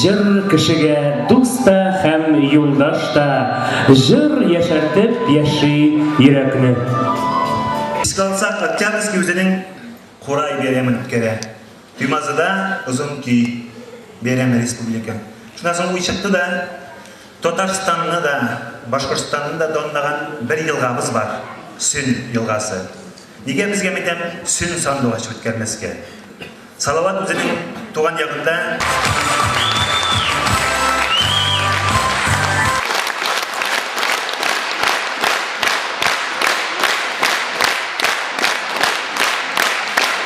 Жыр кешегә дуста һәм юлдашта, жыр яшәртеп яши йөрәкне. Искалсак Октябрьский үзенең Курай бәйрәмен үткәрә. Туймазыда озын көй бәйрәме республика. Шуннан соң уйчыкты да Татарстанны да, Башкортстанны да доннаган бер елгабыз бар. Сүн елгасы. Нигә безгә мәйтәм Сүн сандугач үткәрмәскә? Салават үзенең туган ягында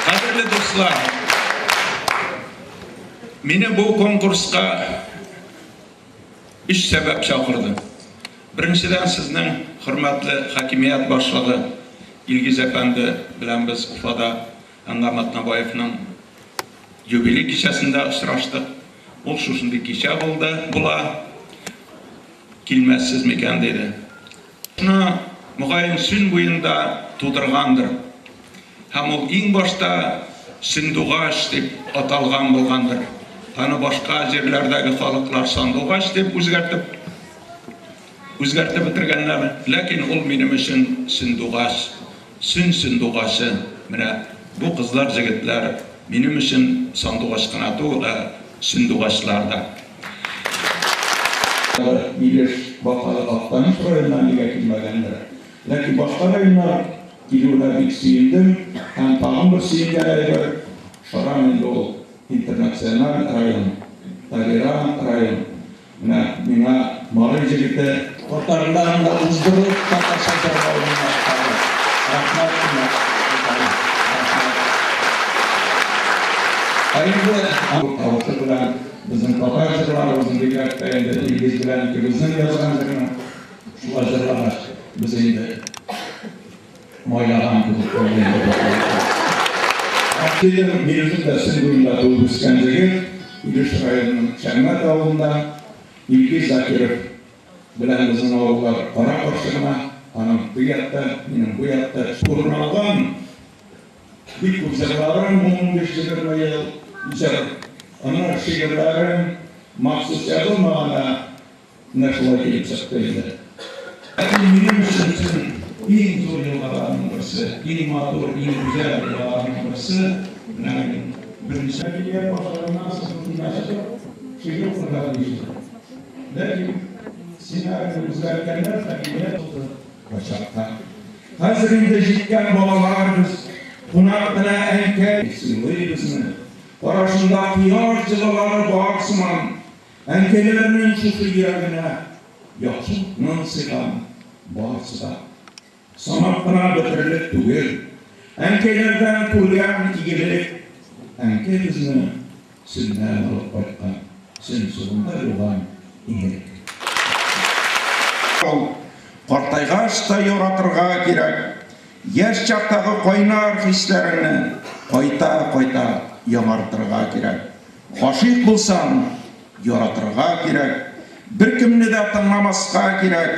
Кадерле дуслар, мені бұл конкурсқа 3 сәбәп шақырды. Біріншіден сіздің хөрмәтле хакимият башлыгы Илгиз әфәнде белән без Уфада Аңгам Атнабаевның юбилей кичәсендә очраштык. Ул шушындый кичә булды, була килмәссез микән диде. Шуны мөгаен Сүн буенда тудыргандыр. Һәм ул иң башта Сандугач дип аталган булгандыр. Аны башка җирләрдәге халыклар Сандугач дип үзгәртеп бетергәннәр, ләкин ул минем өчен Сандугач, Сүн Сандугачы. Менә бу кызлар, җегетләр минем өчен Сандугач кына түгел, Сандугачлар да. Милеш бакалы Актаныш районынан нигә килмәгәндер. Ләкин башка районнар килүенә бик сөендем. Һәм тагын бер сөенгән Шаран инде ул интернациональ район, Талиран район. Менә миңа Мары җегете Татарларның да уздырып татарча җырлауына рәхмәт белән безнең татар җырларыбызны бигрәк тә инде Илгиз белән икебезнең язган җырны шулай җырлагач без инде майлаган кебек булды. Активен мирзу да Сүн буенда туып үскән җегет, Илеш районының Шәммәт авылында Илгиз Закиров белән безнең авыллар кара-каршыгына, аның бу якта, минем бу якта урналган бик күп җырларым 15-20 ел җыр. Аның шигырьләрен махсус язылмаганда нәшрлар килеп чыкты инде. Минем өчен en zor yıllarının birisi, en matur, en güzel yıllarının birisi, birinci yer başlarından sıkıntı yaşadık, şeyi okurlar işte. Lakin senaryo üzerkenler takiyle başakta. Hazırında jitken balalarımız, kunakına enkel sinirliyizni, paraşında kıyaş cılaları bağırsıman, enkelerinin çıkı yerine, yakşıkның sıkan bağırsıda. Sanatkına bitirilip tügül, enkelerden kulyan ikigelik, enke bizni sinden alıp bakkan, sen sonunda yoğan iyilik. Qартайғаш та yoratırğa керек. Яш чақтағы қойнар хислеріңні қойта яңартырға керек. Ғашиқ болсаң, yoratırğa керек. Bir kimni de tыңламасқа керек.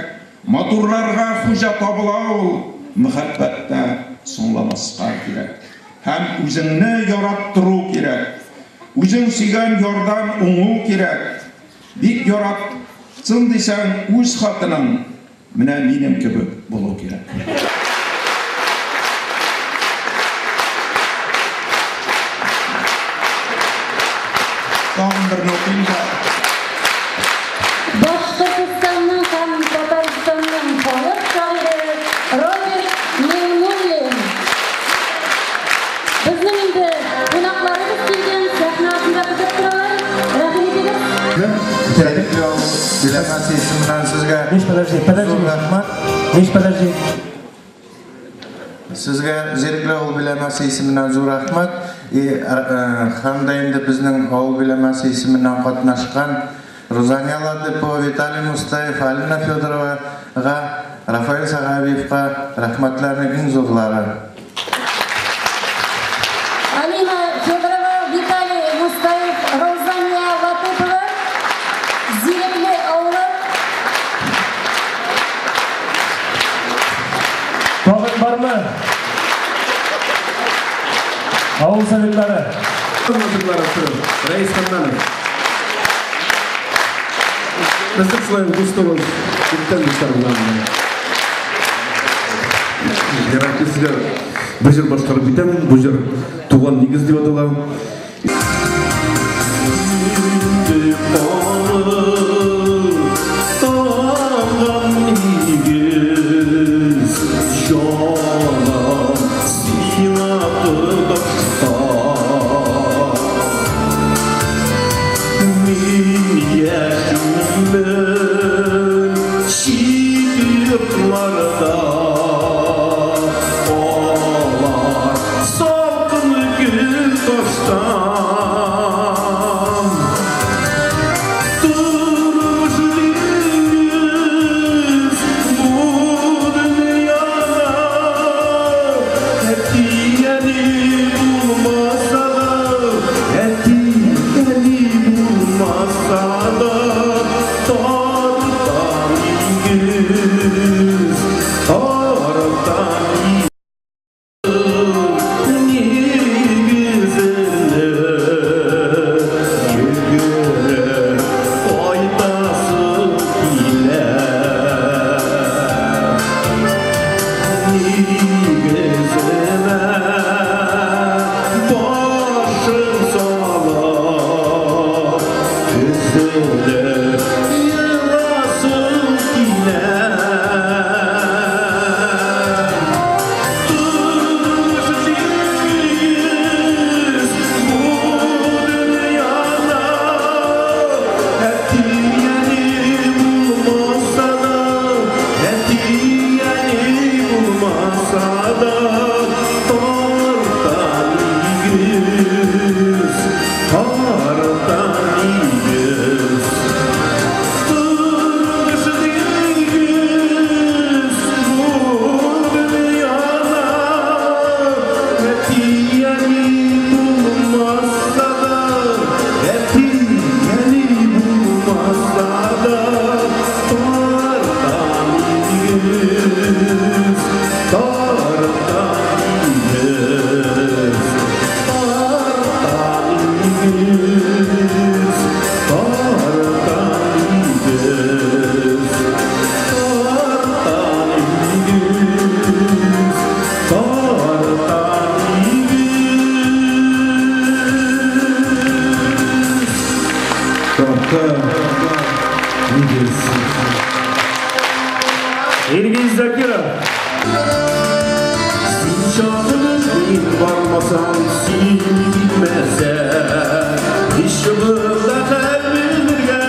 Матурларға хужа табыла ol, мұхәббәттә соңламасқа керек. Һәм үзіңні яраттыру керек. Үзің сүйген ярдан оңу керек. Бик яратсын десең, өз хатының менә минем кебек булу керек. Тагын бер нотым да. Башкортстанның һәм Татарстанның халык шагыйре Роберт Миңнуллин. Безнең инде кунакларыбыз килгән сәхнәсендә көтеп торалар. Рәхмәт итегез. Делегация исеминен сезге Подожди. Sizge zirikli ol bilemesi isiminden zor rahmat. Hem de indi bizning ol bilemesi isiminden katnaşkan Ruzanya Ladıpova, Vitaliy Mustayev, Alina Fyodorova'ga, Rafael Sagabiyev'ga rahmatlarını gün zorları. Alina Fedorova, Vitaliy Mustayev, Ruzanya Ladıpova, zirikli oğlu. Tağın var mı? Ağul Sovetleri. Reis Kandanov. Насыпсылайым Густовыз Күттен Густарымдан. Жарақты сіздер бұл жер башқарып бітем, бұл жер туған негіз деп аталам. Ilgiz Zakirov. Sen çağırır varmasan seni bilmesen İşimizde kalbimizge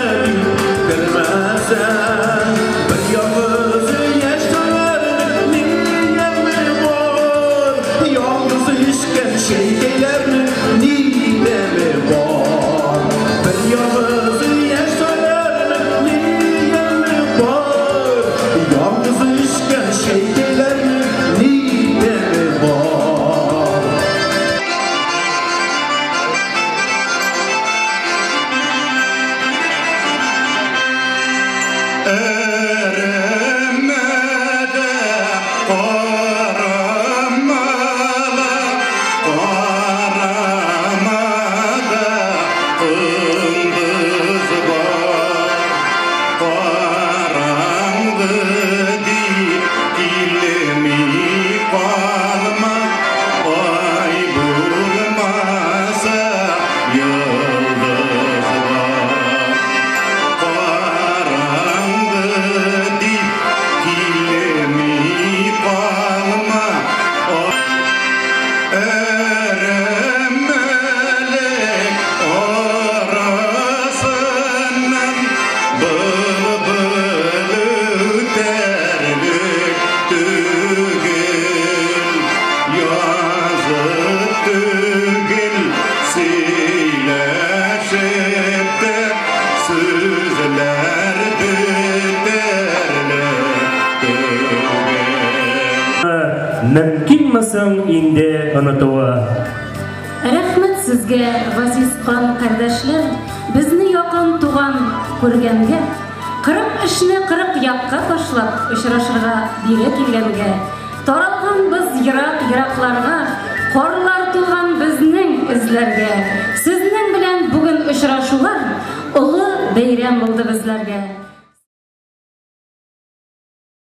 bilmesen Bir yalnız yaşlarının niyemi var Yalnız işken şeylerinin niyemi var Bir yalnız yaşlarının niyemi var Yalnız işken şeylerinin niyemi var Eremede karamada kıldız var Karandı değil ilmi kalma Ay bulmasa yıldız var Karandı dip ilmi kalma Eremelek arasından bılbılı terlik tügül Yazık tügül sileşip de sözler biterler Mümkünmüsün indi unutuwa? Rahmet sizge Aziz qon qardoshlar, bizni yaqin tuğan ko'rganga, 40 ishni 40 yoqqa tashlab uchrashirga biri kelganga, taralgan biz yiroqlarga, qorlar to'lgan bizning izlarga, sizning bilan bugun uchrashuvlar ulug' bayram bo'ldi bizlarga.